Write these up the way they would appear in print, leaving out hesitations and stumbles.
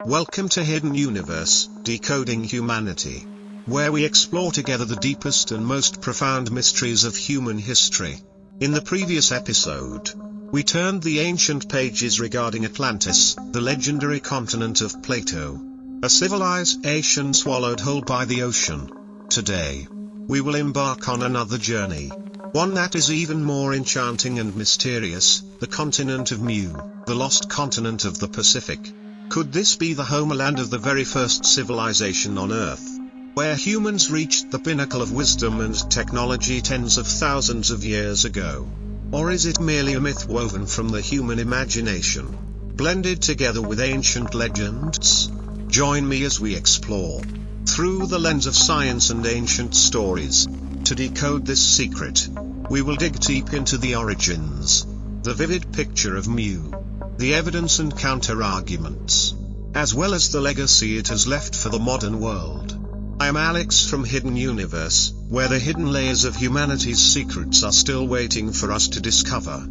Welcome to Hidden Universe, Decoding Humanity, where we explore together the deepest and most profound mysteries of human history. In the previous episode, we turned the ancient pages regarding Atlantis, the legendary continent of Plato, a civilization swallowed whole by the ocean. Today, we will embark on another journey, one that is even more enchanting and mysterious, the continent of Mu, the lost continent of the Pacific. Could this be the homeland of the very first civilization on Earth, where humans reached the pinnacle of wisdom and technology tens of thousands of years ago? Or is it merely a myth woven from the human imagination, blended together with ancient legends? Join me as we explore, through the lens of science and ancient stories, to decode this secret. We will dig deep into the origins, the vivid picture of Mu, the evidence and counter-arguments, as well as the legacy it has left for the modern world. I am Alex from Hidden Universe, where the hidden layers of humanity's secrets are still waiting for us to discover.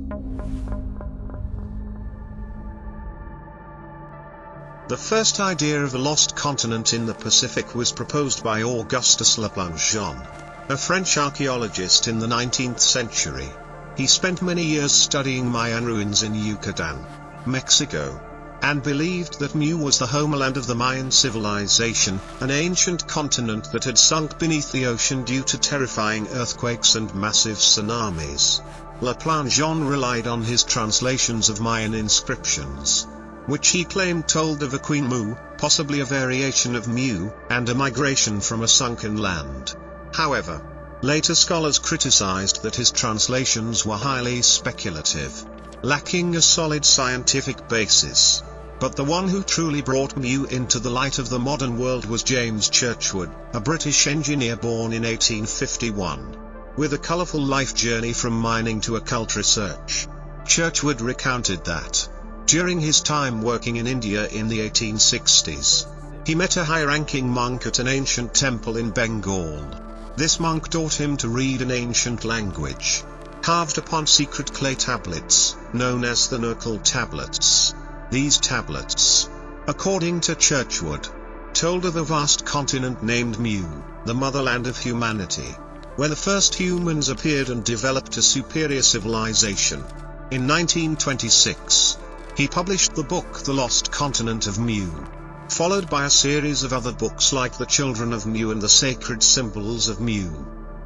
The first idea of a lost continent in the Pacific was proposed by Augustus Plongeon, a French archaeologist in the 19th century. He spent many years studying Mayan ruins in Yucatan, Mexico, and believed that Mu was the homeland of the Mayan civilization, an ancient continent that had sunk beneath the ocean due to terrifying earthquakes and massive tsunamis. Plongeon relied on his translations of Mayan inscriptions, which he claimed told of a Queen Mu, possibly a variation of Mu, and a migration from a sunken land. However, later scholars criticized that his translations were highly speculative, lacking a solid scientific basis. But the one who truly brought Mu into the light of the modern world was James Churchward, a British engineer born in 1851. With a colorful life journey from mining to occult research, Churchward recounted that, during his time working in India in the 1860s, he met a high-ranking monk at an ancient temple in Bengal. This monk taught him to read an ancient language, carved upon secret clay tablets, known as the Nurkal tablets. These tablets, according to Churchward, told of a vast continent named Mu, the motherland of humanity, where the first humans appeared and developed a superior civilization. In 1926, he published the book The Lost Continent of Mu, followed by a series of other books like The Children of Mu and The Sacred Symbols of Mu,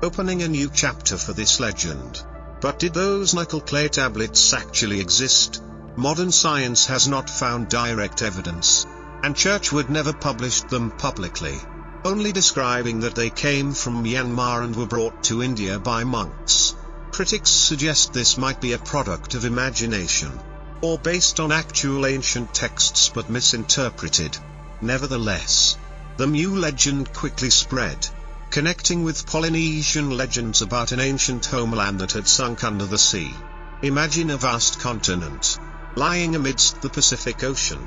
opening a new chapter for this legend. But did those Nurkal clay tablets actually exist? Modern science has not found direct evidence, and Churchward never published them publicly, only describing that they came from Myanmar and were brought to India by monks. Critics suggest this might be a product of imagination, or based on actual ancient texts but misinterpreted. Nevertheless, the Mu legend quickly spread, connecting with Polynesian legends about an ancient homeland that had sunk under the sea. Imagine a vast continent, lying amidst the Pacific Ocean,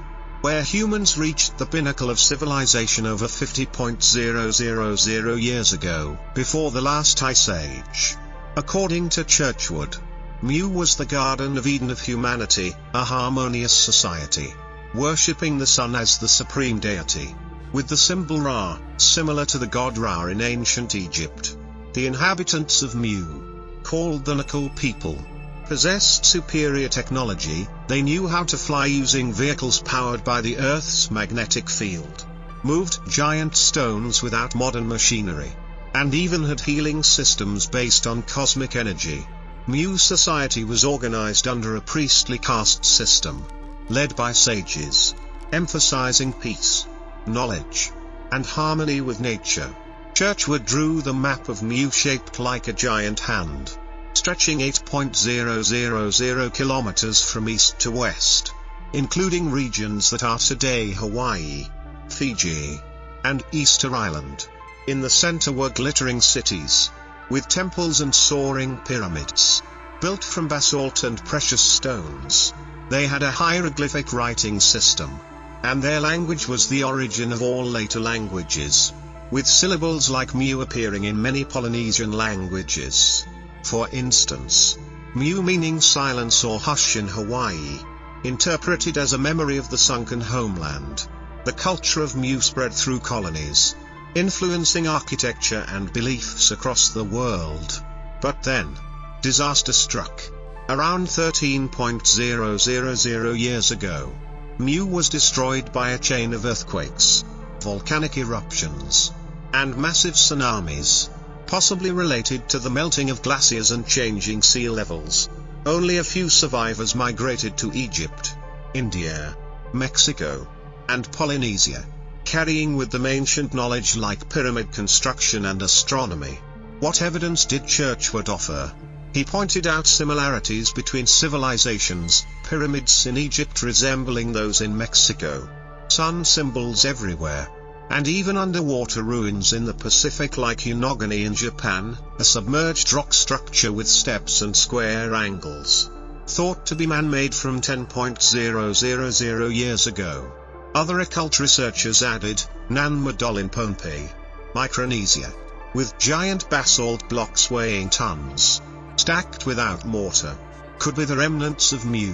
where humans reached the pinnacle of civilization over 50,000 years ago, before the last ice age. According to Churchward, Mu was the Garden of Eden of humanity, a harmonious society, worshipping the sun as the supreme deity, with the symbol Ra, similar to the god Ra in ancient Egypt. The inhabitants of Mu, called the Nurkal people, possessed superior technology. They knew how to fly using vehicles powered by the Earth's magnetic field, moved giant stones without modern machinery, and even had healing systems based on cosmic energy. Mu society was organized under a priestly caste system, led by sages, emphasizing peace, knowledge, and harmony with nature. Churchward drew the map of Mu shaped like a giant hand, stretching 8.000 kilometers from east to west, including regions that are today Hawaii, Fiji, and Easter Island. In the center were glittering cities, with temples and soaring pyramids, built from basalt and precious stones. They had a hieroglyphic writing system, and their language was the origin of all later languages, with syllables like Mu appearing in many Polynesian languages. For instance, Mu meaning silence or hush in Hawaii, interpreted as a memory of the sunken homeland. The culture of Mu spread through colonies, influencing architecture and beliefs across the world. But then, disaster struck. Around 13,000 years ago, Mu was destroyed by a chain of earthquakes, volcanic eruptions, and massive tsunamis, possibly related to the melting of glaciers and changing sea levels. Only a few survivors migrated to Egypt, India, Mexico, and Polynesia, carrying with them ancient knowledge like pyramid construction and astronomy. What evidence did Churchward offer? He pointed out similarities between civilizations, pyramids in Egypt resembling those in Mexico, sun symbols everywhere, and even underwater ruins in the Pacific like Unogani in Japan, a submerged rock structure with steps and square angles, thought to be man-made from 10,000 years ago. Other occult researchers added, Nan Madol in Pohnpei, Micronesia, with giant basalt blocks weighing tons, stacked without mortar, could be the remnants of Mu.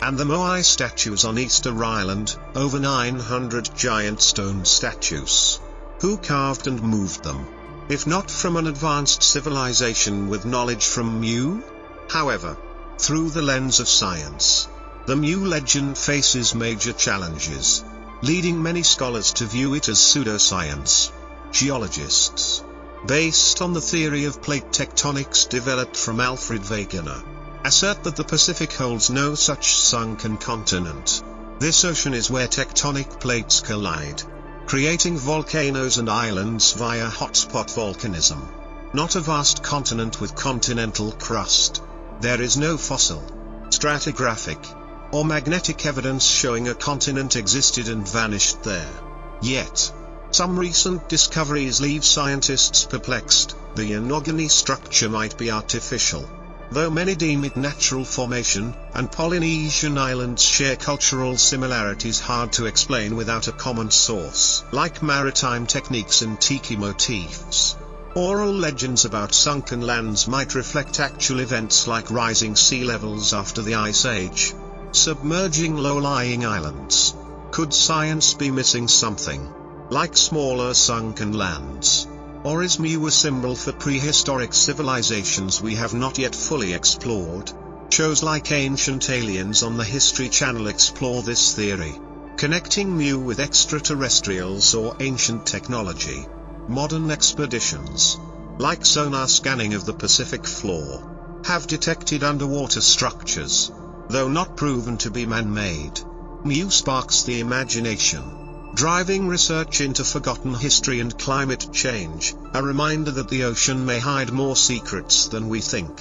And the Moai statues on Easter Island, over 900 giant stone statues. Who carved and moved them? If not from an advanced civilization with knowledge from Mu? However, through the lens of science, the Mu legend faces major challenges, leading many scholars to view it as pseudoscience. Geologists, based on the theory of plate tectonics developed from Alfred Wegener, assert that the Pacific holds no such sunken continent. This ocean is where tectonic plates collide, creating volcanoes and islands via hotspot volcanism. Not a vast continent with continental crust. There is no fossil, stratigraphic, or magnetic evidence showing a continent existed and vanished there. Yet, some recent discoveries leave scientists perplexed. The Unogani structure might be artificial, though many deem it natural formation, and Polynesian islands share cultural similarities hard to explain without a common source, like maritime techniques and tiki motifs. Oral legends about sunken lands might reflect actual events like rising sea levels after the Ice Age, submerging low-lying islands. Could science be missing something, like smaller sunken lands? Or is Mu a symbol for prehistoric civilizations we have not yet fully explored? Shows like Ancient Aliens on the History Channel explore this theory, connecting Mu with extraterrestrials or ancient technology. Modern expeditions, like sonar scanning of the Pacific floor, have detected underwater structures, though not proven to be man-made. Mu sparks the imagination, driving research into forgotten history and climate change, a reminder that the ocean may hide more secrets than we think.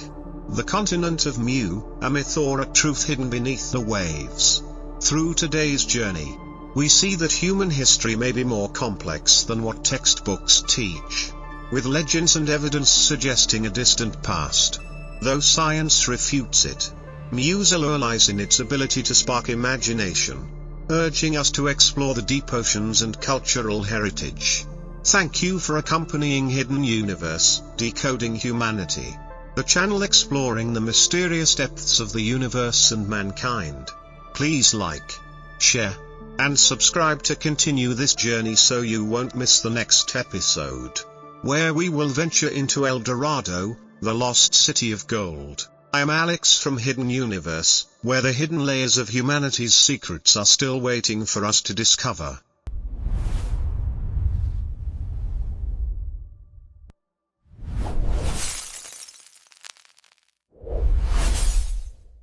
The continent of Mu, a myth or a truth hidden beneath the waves. Through today's journey, we see that human history may be more complex than what textbooks teach, with legends and evidence suggesting a distant past, though science refutes it. Mu's allure lies in its ability to spark imagination, urging us to explore the deep oceans and cultural heritage. Thank you for accompanying Hidden Universe, Decoding Humanity, the channel exploring the mysterious depths of the universe and mankind. Please like, share, and subscribe to continue this journey so you won't miss the next episode, where we will venture into El Dorado, the lost city of gold. I am Alex from Hidden Universe, where the hidden layers of humanity's secrets are still waiting for us to discover.